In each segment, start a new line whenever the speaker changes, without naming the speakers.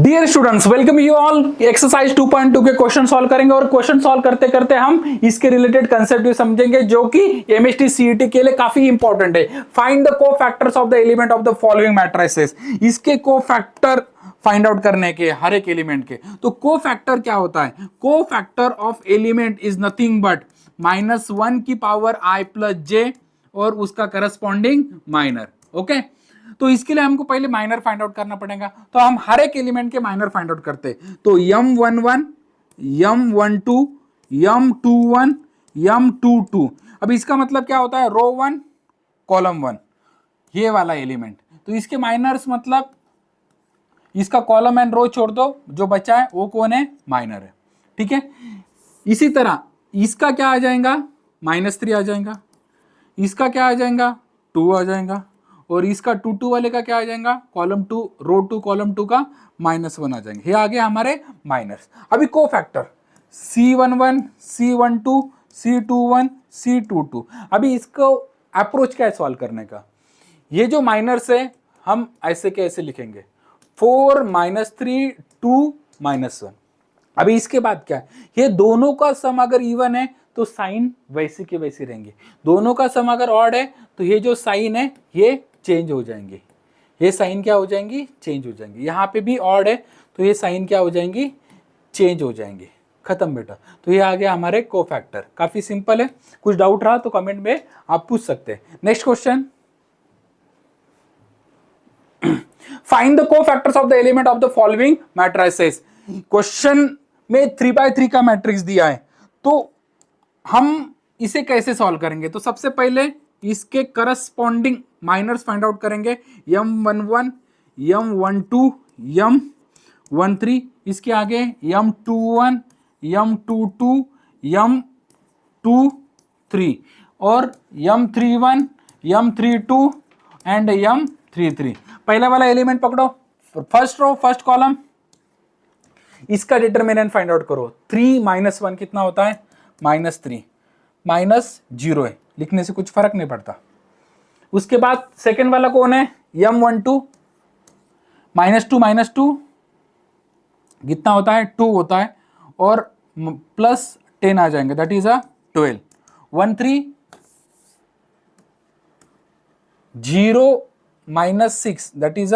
Dear students, welcome you all. Exercise 2.2 के question solve करेंगे और क्वेश्चन सॉल्व करते करते हम इसके रिलेटेड कंसेप्ट भी समझेंगे जो कि एमएसटी सीईटी के लिए काफी इंपॉर्टेंट है। Find the cofactors of the element of the following matrices. इसके कोफैक्टर फाइंड आउट करने के हर एक एलिमेंट के। तो कोफैक्टर क्या होता है? Cofactor of element is nothing but -1 की पावर i प्लस जे और उसका करस्पॉन्डिंग माइनर। ओके, तो इसके लिए हमको पहले माइनर फाइंड आउट करना पड़ेगा। तो हम हर एक एलिमेंट के माइनर फाइंड आउट करते हैं। तो m11, m12, m21, m22। अब इसका मतलब क्या होता है? रो 1 कॉलम 1, ये वाला एलिमेंट। तो इसके माइनर्स मतलब इसका कॉलम एंड रो छोड़ दो, जो बचा है वो कौन है? माइनर है। ठीक है, इसी तरह इसका क्या आ जाएगा? -3 आ जाएगा। इसका क्या आ जाएगा? 2 आ जाएगा। और इसका 2 वाले का क्या आ जाएगा? कॉलम 2 रो 2 कॉलम 2 का -1 आ जाएंगे। ये आ गए हमारे माइनर्स। अभी cofactor C11, C12, C21, C22। अभी इसको अप्रोच क्या है सॉल्व करने का? ये जो माइनर्स है हम ऐसे के ऐसे लिखेंगे, 4 -3 2 -1। अभी इसके बाद क्या है? ये दोनों का सम अगर इवन है तो साइन वैसे के वैसे रहेंगे। दोनों का सम अगर ऑड है तो ये जो साइन है ये चेंज हो जाएंगे। ये साइन क्या हो जाएंगी? चेंज हो जाएंगे। यहाँ पे भी ऑड है तो ये साइन क्या हो जाएंगी? चेंज हो जाएंगे। खत्म बेटा। तो ये आ गया हमारे कोफैक्टर। काफी सिंपल है। कुछ डाउट रहा तो कमेंट में आप पूछ सकते हैं। Next question, find the cofactors of the element of the following matrices. Question में 3x3 का मैट्रिक्स दिया है, तो हम इसे कैसे सॉल्व करेंगे? तो सबसे पहले इसके करस्पॉन्डिंग माइनर्स फाइंड आउट करेंगे। m11, m12, m13। इसके आगे m21, m22, m23 और m31, m32 एंड m33। पहला वाला एलिमेंट पकड़ो, फर्स्ट रो फर्स्ट कॉलम, इसका डिटरमिनेंट फाइंड आउट करो। 3 -1 कितना होता है? -3। -0 है, लिखने से कुछ फर्क नहीं पड़ता। उसके बाद सेकेंड वाला कौन है? m12, -2 कितना होता है? 2 होता है और +10 आ जाएंगे, that is 12। 13 0 -6 that is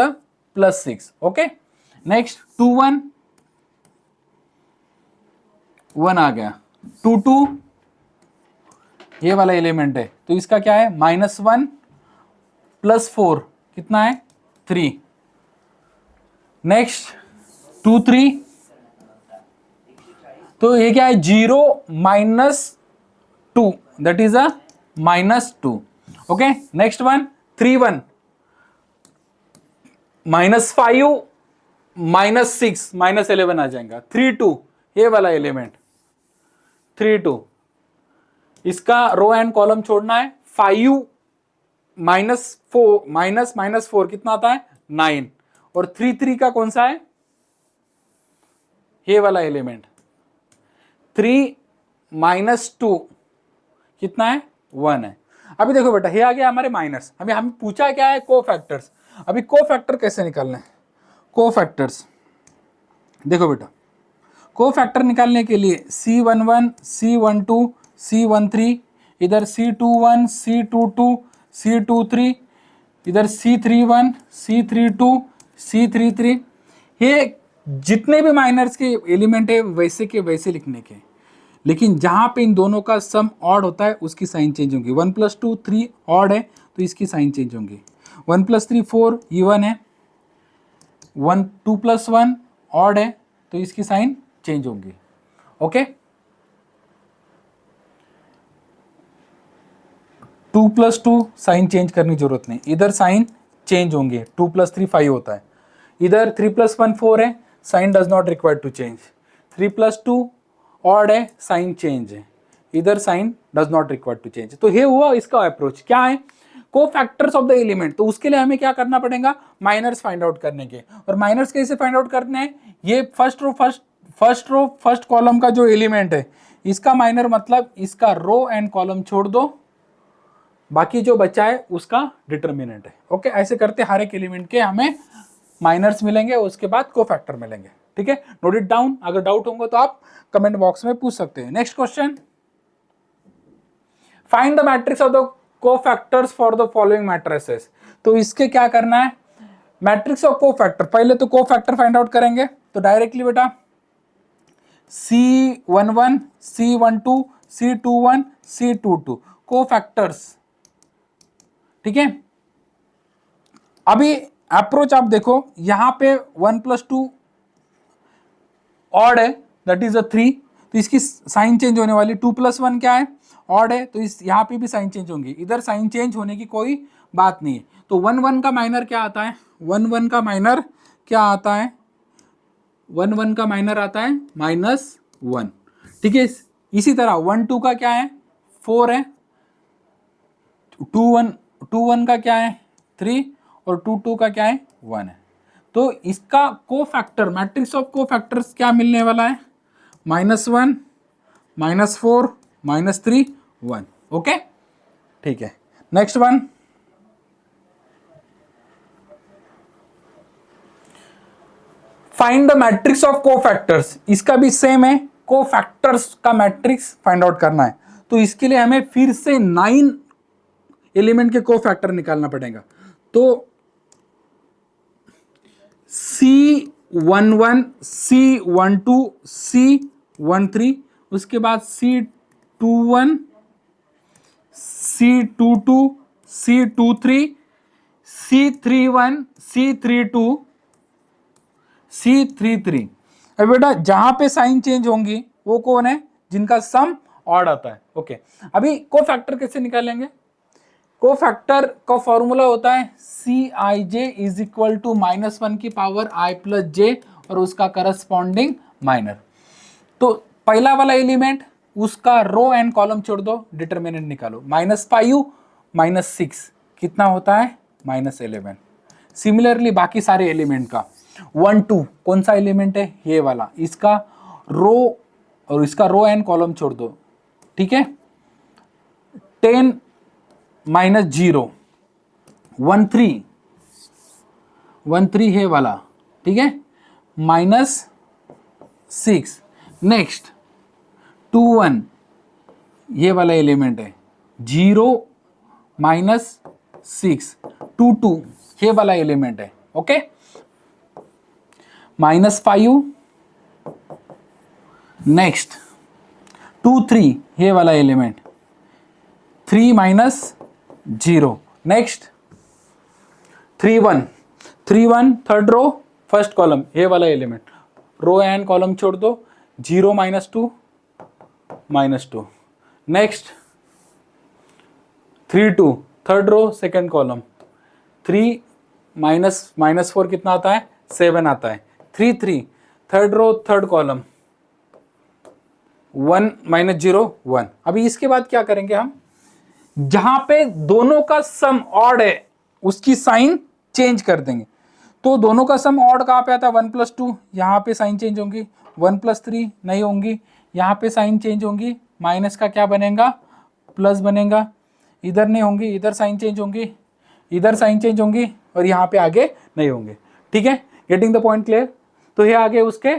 +6। Okay, next 21 1 आ गया। 22 ये वाला एलिमेंट है तो इसका क्या है? -1 +4 कितना है? 3। नेक्स्ट 23 तो ये क्या है? 0 -2 that is -2। Okay, next one 31 -5 -6 -11 आ जाएगा। 32 ये वाला एलिमेंट 32, इसका रो एंड कॉलम छोड़ना है। 5 -4 कितना आता है? 9। और 33 का कौन सा है? ये वाला एलिमेंट 3 -2 कितना है? 1 है। अभी देखो बेटा, ये आ गया हमारे माइनस। अभी हम पूछा क्या है? कोफैक्टर्स। अभी कोफैक्टर कैसे निकालना है? कोफैक्टर्स देखो बेटा, कोफैक्टर निकालने के लिए C11, C12, C13, इधर C21, C22, C23, इधर C31, C32, C33। ये जितने भी माइनर्स के एलिमेंट है वैसे के वैसे लिखने के, लेकिन जहां पे इन दोनों का सम ऑड होता है उसकी साइन चेंज होंगी। 1 + 2 3 ऑड है तो इसकी साइन चेंज होंगी। 1 + 3 4 इवन है। 2 + 1 ऑड है तो इसकी साइन चेंज होंगी। ओके, 2 + 2 साइन चेंज करने की जरूरत नहीं, इधर साइन चेंज होंगे। 2 + 3 5 होता है। इधर 3 + 1 4 है, sign does not require to change. 3 + 2 odd है, साइन चेंज है। इधर sign does not require to change. तो ये हुआ इसका अप्रोच। क्या है? Cofactors of the element. तो उसके लिए हमें क्या करना पड़ेगा? माइनर्स फाइंड आउट करने के। और माइनर्स कैसे फाइंड आउट करने हैं? ये फर्स्ट रो फर्स्ट कॉलम का जो एलिमेंट है इसका माइनर मतलब इसका रो एंड कॉलम छोड़ दो, बाकी जो बचा है उसका डिटरमिनेंट है। ओके, ऐसे करते हर एक एलिमेंट के हमें माइनर्स मिलेंगे, उसके बाद कोफैक्टर मिलेंगे। ठीक है, नोट इट डाउन। अगर डाउट होंगे तो आप कमेंट बॉक्स में पूछ सकते हैं। Next question, find the matrix of the cofactors for the following matrices. तो इसके क्या करना है, मैट्रिक्स ऑफ कोफैक्टर, पहले तो कोफैक्टर फाइंड आउट करेंगे। तो डायरेक्टली बेटा C11, C12, C21, C22 cofactors. ठीक है, अभी अप्रोच आप देखो, यहां पे 1+2 ऑड है, दैट इज अ 3, तो इसकी साइन चेंज होने वाली। 2+1 क्या है, ऑड है, तो इस यहां पे भी साइन चेंज होंगी। इधर साइन चेंज होने की कोई बात नहीं है। तो 1 1 का माइनर क्या आता है, 1 1 का माइनर क्या आता है, 1 1 का माइनर आता है -1। ठीक है, इसी तरह 1 2 का क्या है, 4 है, 2 1 का क्या है, 3, और 2 2 का क्या है, 1 है। तो इसका कोफैक्टर, मैट्रिक्स ऑफ कोफैक्टर्स क्या मिलने वाला है, -1, -4, -3, 1। ओके, ठीक है। Next one, find the matrix of cofactors. इसका भी सेम है, कोफैक्टर्स का मैट्रिक्स फाइंड आउट करना है। तो इसके लिए हमें फिर से 9 एलिमेंट के कोफैक्टर निकालना पड़ेगा। तो C11, C12, C13, उसके बाद C21, C22, C23, C31, C32, C33। अब बेटा जहां पे साइन चेंज होंगी वो कौन है, जिनका सम ऑड आता है। ओके, अभी कोफैक्टर कैसे निकालेंगे, कोफैक्टर का फॉर्मूला होता है Cij इज इक्वल टू -1 की पावर i प्लस जे और उसका करस्पॉन्डिंग माइनर। तो पहला वाला एलिमेंट, उसका रो एंड कॉलम छोड़ दो, डिटरमिनेंट निकालो। -5 -6 कितना होता है, -11। सिमिलरली बाकी सारे एलिमेंट का 1 2 कौन सा एलिमेंट है, ये वाला, इसका रो और इसका रो एंड कॉलम छोड़ दो। ठीक है, 10 -0, 1 3 है वाला। ठीक है, -6। नेक्स्ट 2 1 ये वाला एलिमेंट है, 0 -6, 2 2 ये वाला एलिमेंट है। ओके, -5, नेक्स्ट 2 3 ये वाला element, 3 -0, next 3 1 third row first column ये वाला एलिमेंट, रो एंड कॉलम छोड़ दो, 0 -2 -2, next 3 2 third row second column, 3 -4 कितना आता है, 7 आता है, 3 3 थर्ड रो थर्ड कॉलम, 1 -0 1। अभी इसके बाद क्या करेंगे हम, जहां पे दोनों का सम ऑड है उसकी साइन चेंज कर देंगे। तो दोनों का सम ऑड कहां पे आता है, 1+2, यहाँ पे साइन चेंज होंगी, 1+3 नहीं होंगी, यहाँ पे साइन चेंज होंगी, माइनस का क्या बनेगा, प्लस बनेगा, इधर नहीं होंगी, इधर साइन चेंज होंगी, इधर साइन चेंज होंगी, और यहाँ पे आगे नहीं होंगे। ठीक है, गेटिंग द पॉइंट क्लियर। तो ये आगे उसके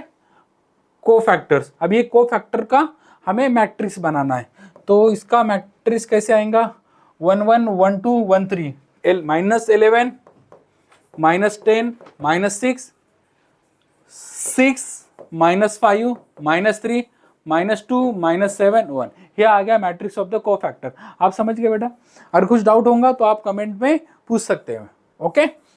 कोफैक्टर्स। अब ये कोफैक्टर का हमें मैट्रिक्स बनाना है। तो इसका मैट्रिक्स कैसे आएगा, 1 1 1 2 1 3, -11 -10 -6 6 -5 -3 -2 -7 1। ये आ गया मैट्रिक्स ऑफ द कोफैक्टर। आप समझ गए बेटा। अगर कुछ डाउट होगा तो आप कमेंट में पूछ सकते हैं। ओके।